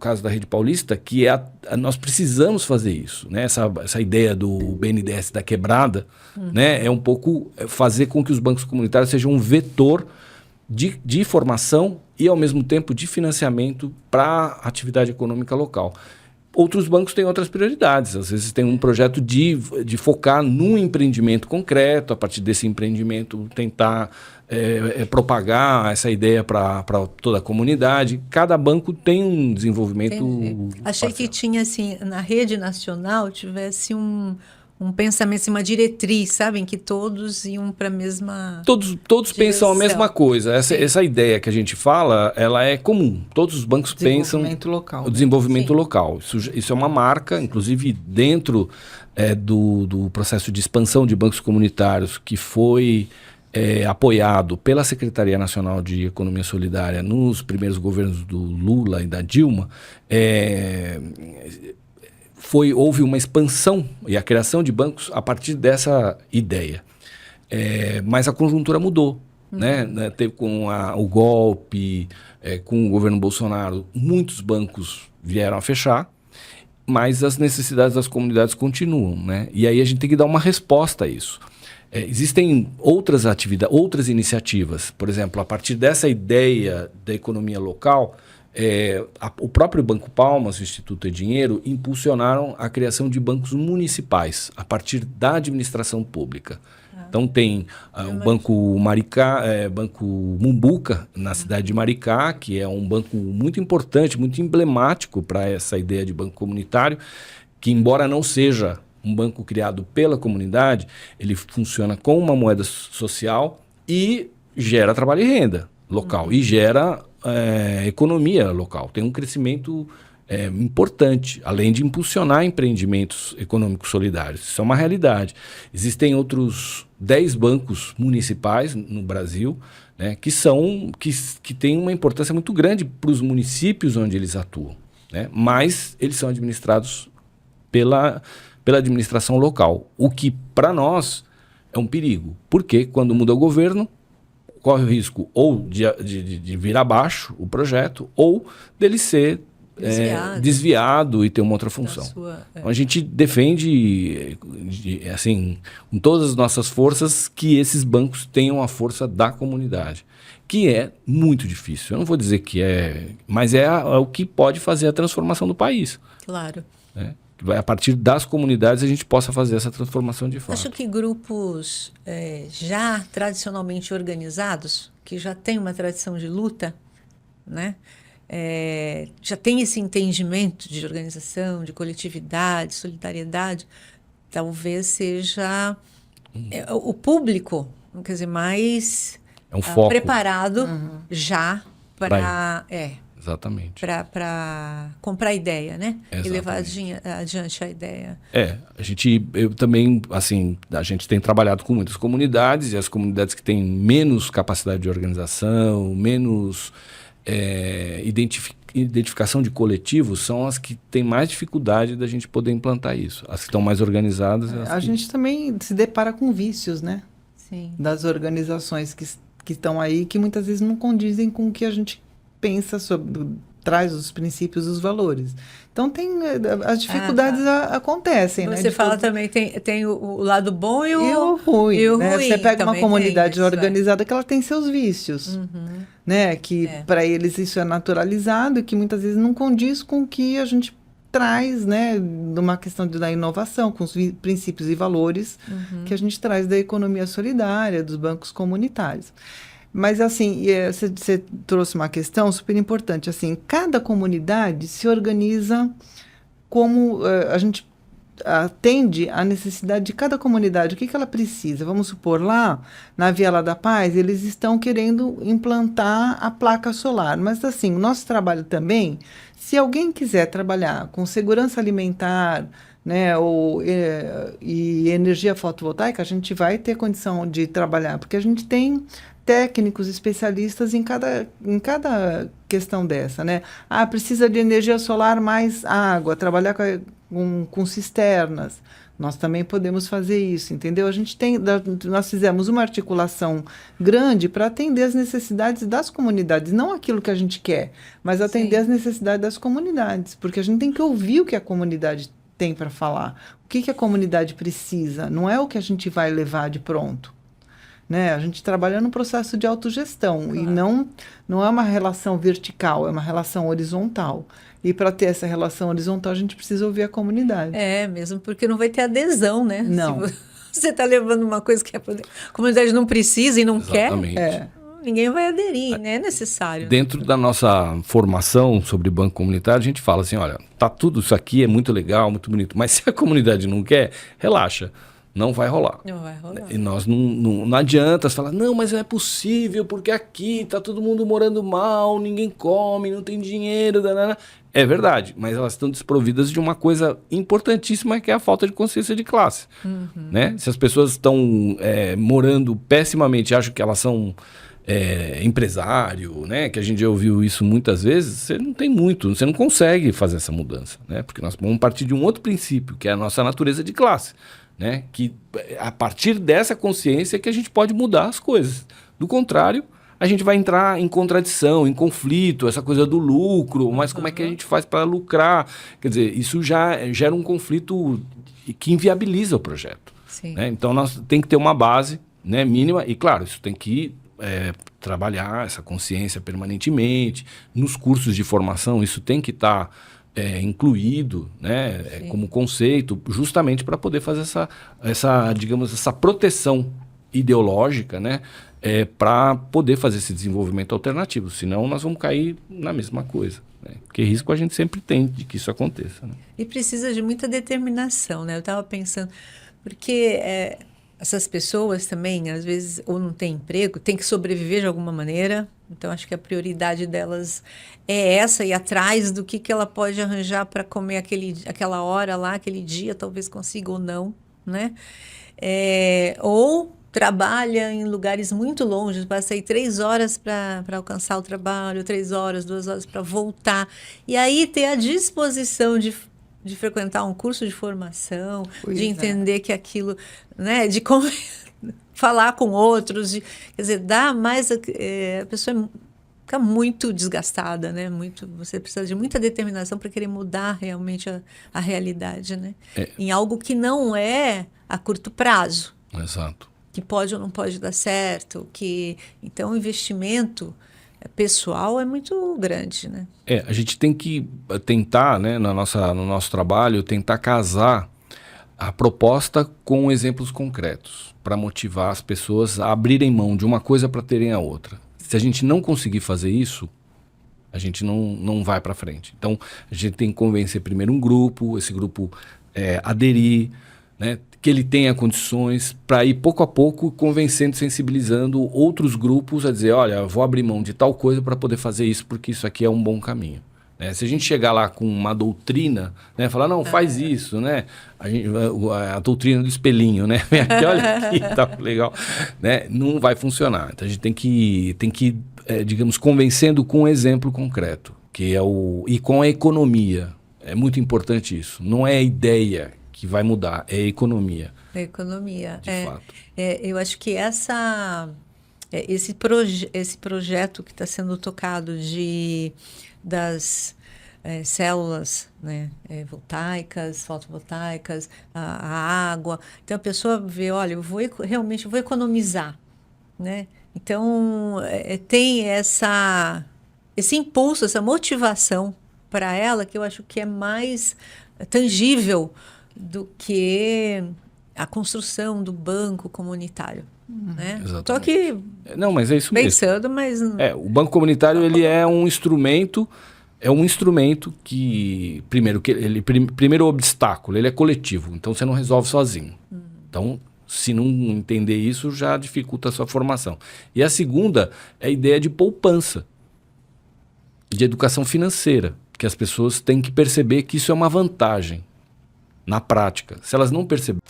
caso da Rede Paulista, que nós precisamos fazer isso, né? Essa ideia do BNDES da quebrada, né? É um pouco fazer com que os bancos comunitários sejam um vetor de formação e, ao mesmo tempo, de financiamento para a atividade econômica local. Outros bancos têm outras prioridades. Às vezes tem um projeto de focar num empreendimento concreto, a partir desse empreendimento tentar propagar essa ideia para toda a comunidade. Cada banco tem um desenvolvimento. Achei que tinha, assim, na rede nacional, tivesse um pensamento, assim, uma diretriz, sabe? Em que todos iam para a mesma Todos pensam a mesma coisa. Essa ideia que a gente fala, ela é comum. Todos os bancos pensam o desenvolvimento local. Isso é uma marca, inclusive dentro do processo de expansão de bancos comunitários, que foi apoiado pela Secretaria Nacional de Economia Solidária nos primeiros governos do Lula e da Dilma. Houve uma expansão e a criação de bancos a partir dessa ideia. Mas a conjuntura mudou. Né? Teve com o golpe, com o governo Bolsonaro, muitos bancos vieram a fechar, mas as necessidades das comunidades continuam. Né? E aí a gente tem que dar uma resposta a isso. Existem outras atividades, outras iniciativas. Por exemplo, a partir dessa ideia da economia local, o próprio Banco Palmas, o Instituto Dinheiro, impulsionaram a criação de bancos municipais a partir da administração pública. Então tem o Banco Maricá, Banco Mumbuca, na cidade de Maricá, que é um banco muito importante, muito emblemático para essa ideia de banco comunitário, que, embora não seja um banco criado pela comunidade, ele funciona com uma moeda social e gera trabalho e renda local, e gera economia local. Tem um crescimento importante, além de impulsionar empreendimentos econômicos solidários. Isso é uma realidade. Existem outros 10 bancos municipais no Brasil, né, que têm uma importância muito grande para os municípios onde eles atuam, né, mas eles são administrados pela administração local, o que para nós é um perigo, porque quando muda o governo, corre o risco ou de vir abaixo o projeto, ou dele ser desviado e ter uma outra função. Então a gente defende, assim, com todas as nossas forças, que esses bancos tenham a força da comunidade, que é muito difícil. Eu não vou dizer que mas é o que pode fazer a transformação do país. Claro. A partir das comunidades a gente possa fazer essa transformação de fato. Acho que grupos já tradicionalmente organizados, que já têm uma tradição de luta, né? Já tem esse entendimento de organização, de coletividade, solidariedade, talvez seja o público, quer dizer, mais preparado já para... Exatamente. Para comprar ideia, né? Exatamente. E levar adiante a ideia. Eu também, assim, a gente tem trabalhado com muitas comunidades, e as comunidades que têm menos capacidade de organização, menos identificação de coletivos, são as que têm mais dificuldade da gente poder implantar isso. As que estão mais organizadas... A gente também se depara com vícios, né? Sim. Das organizações que estão aí, que muitas vezes não condizem com o que a gente pensa traz os princípios e os valores. Então, as dificuldades acontecem. Você fala também, tem o lado bom e o ruim. Né? ruim. Você pega uma comunidade organizada que ela tem seus vícios. Né? Que para eles isso é naturalizado e que muitas vezes não condiz com o que a gente traz, né, numa questão da inovação, com os princípios e valores que a gente traz da economia solidária, dos bancos comunitários. Mas, assim, você trouxe uma questão super importante. Assim, cada comunidade se organiza como a gente atende à necessidade de cada comunidade. O que ela precisa? Vamos supor, lá na Viela da Paz, eles estão querendo implantar a placa solar. Mas, assim, o nosso trabalho também, se alguém quiser trabalhar com segurança alimentar, né, e energia fotovoltaica, a gente vai ter condição de trabalhar, porque a gente tem técnicos especialistas em cada questão dessa, né? Precisa de energia solar mais água, trabalhar com cisternas. Nós também podemos fazer isso, entendeu? Nós fizemos uma articulação grande para atender as necessidades das comunidades, não aquilo que a gente quer, mas atender as necessidades das comunidades, porque a gente tem que ouvir o que a comunidade tem para falar, o que a comunidade precisa, não é o que a gente vai levar de pronto. Né? A gente trabalha num processo de autogestão, e não é uma relação vertical, é uma relação horizontal. E para ter essa relação horizontal, a gente precisa ouvir a comunidade. Mesmo porque não vai ter adesão, né? Não. Se você está levando uma coisa que a comunidade não precisa e não quer, ninguém vai aderir, né? É necessário. Dentro da nossa formação sobre banco comunitário, a gente fala assim, olha, tá tudo isso aqui, é muito legal, muito bonito, mas se a comunidade não quer, relaxa. Não vai rolar. Não vai rolar. E nós não adianta falar, não, mas não é possível, porque aqui tá todo mundo morando mal, ninguém come, não tem dinheiro, danana. É verdade, mas elas estão desprovidas de uma coisa importantíssima, que é a falta de consciência de classe. Né? Se as pessoas estão morando pessimamente, acham que elas são empresário, né? Que a gente já ouviu isso muitas vezes, você não tem muito, você não consegue fazer essa mudança. Né? Porque nós vamos partir de um outro princípio, que é a nossa natureza de classe. Né? Que a partir dessa consciência que a gente pode mudar as coisas. Do contrário, a gente vai entrar em contradição, em conflito, essa coisa do lucro, mas como é que a gente faz para lucrar? Quer dizer, isso já gera um conflito que inviabiliza o projeto. Né? Então, nós tem que ter uma base, né, mínima, e claro, isso tem que trabalhar essa consciência permanentemente. Nos cursos de formação, isso tem que estar incluído, né, como conceito, justamente para poder fazer digamos, essa proteção ideológica, né, para poder fazer esse desenvolvimento alternativo. Senão nós vamos cair na mesma coisa. Né? Porque risco a gente sempre tem de que isso aconteça. Né? E precisa de muita determinação, né? Eu estava pensando, porque essas pessoas também, às vezes, ou não têm emprego, têm que sobreviver de alguma maneira. Então, acho que a prioridade delas é essa, ir atrás do que ela pode arranjar para comer aquela hora lá, aquele dia, talvez consiga ou não, né? Ou trabalha em lugares muito longe, passa aí 3 horas para alcançar o trabalho, 3 horas, 2 horas para voltar. E aí ter a disposição de frequentar um curso de formação, de entender que aquilo, né, de como falar com outros, quer dizer, dá mais a pessoa fica muito desgastada, né? Você precisa de muita determinação para querer mudar realmente a realidade, né? Em algo que não é a curto prazo. Exato. Que pode ou não pode dar certo, então o investimento pessoal é muito grande, né? A gente tem que tentar, né, no nosso trabalho, tentar casar a proposta com exemplos concretos, para motivar as pessoas a abrirem mão de uma coisa para terem a outra. Se a gente não conseguir fazer isso, a gente não vai para frente. Então, a gente tem que convencer primeiro um grupo, esse grupo aderir, né, que ele tenha condições para ir pouco a pouco convencendo, sensibilizando outros grupos a dizer, olha, eu vou abrir mão de tal coisa para poder fazer isso, porque isso aqui é um bom caminho. Se a gente chegar lá com uma doutrina, né, falar, não, faz isso, né? A doutrina do espelhinho, né? Vem aqui, olha aqui, tá legal. Né? Não vai funcionar. Então a gente tem que digamos, convencendo com um exemplo concreto, que é e com a economia. É muito importante isso. Não é a ideia que vai mudar, é a economia. A economia. De fato. Eu acho que esse projeto que está sendo tocado das células, né, voltaicas, fotovoltaicas, a água. Então a pessoa vê, olha, eu realmente vou economizar, né? Então tem esse impulso, essa motivação para ela que eu acho que é mais tangível do que a construção do banco comunitário. Né? Estou aqui não, mas é isso pensando, mesmo. Mas... o banco comunitário ele é um instrumento que, primeiro obstáculo, ele é coletivo, então você não resolve sozinho. Então, se não entender isso, já dificulta a sua formação. E a segunda é a ideia de poupança, de educação financeira, que as pessoas têm que perceber que isso é uma vantagem na prática. Se elas não perceberem...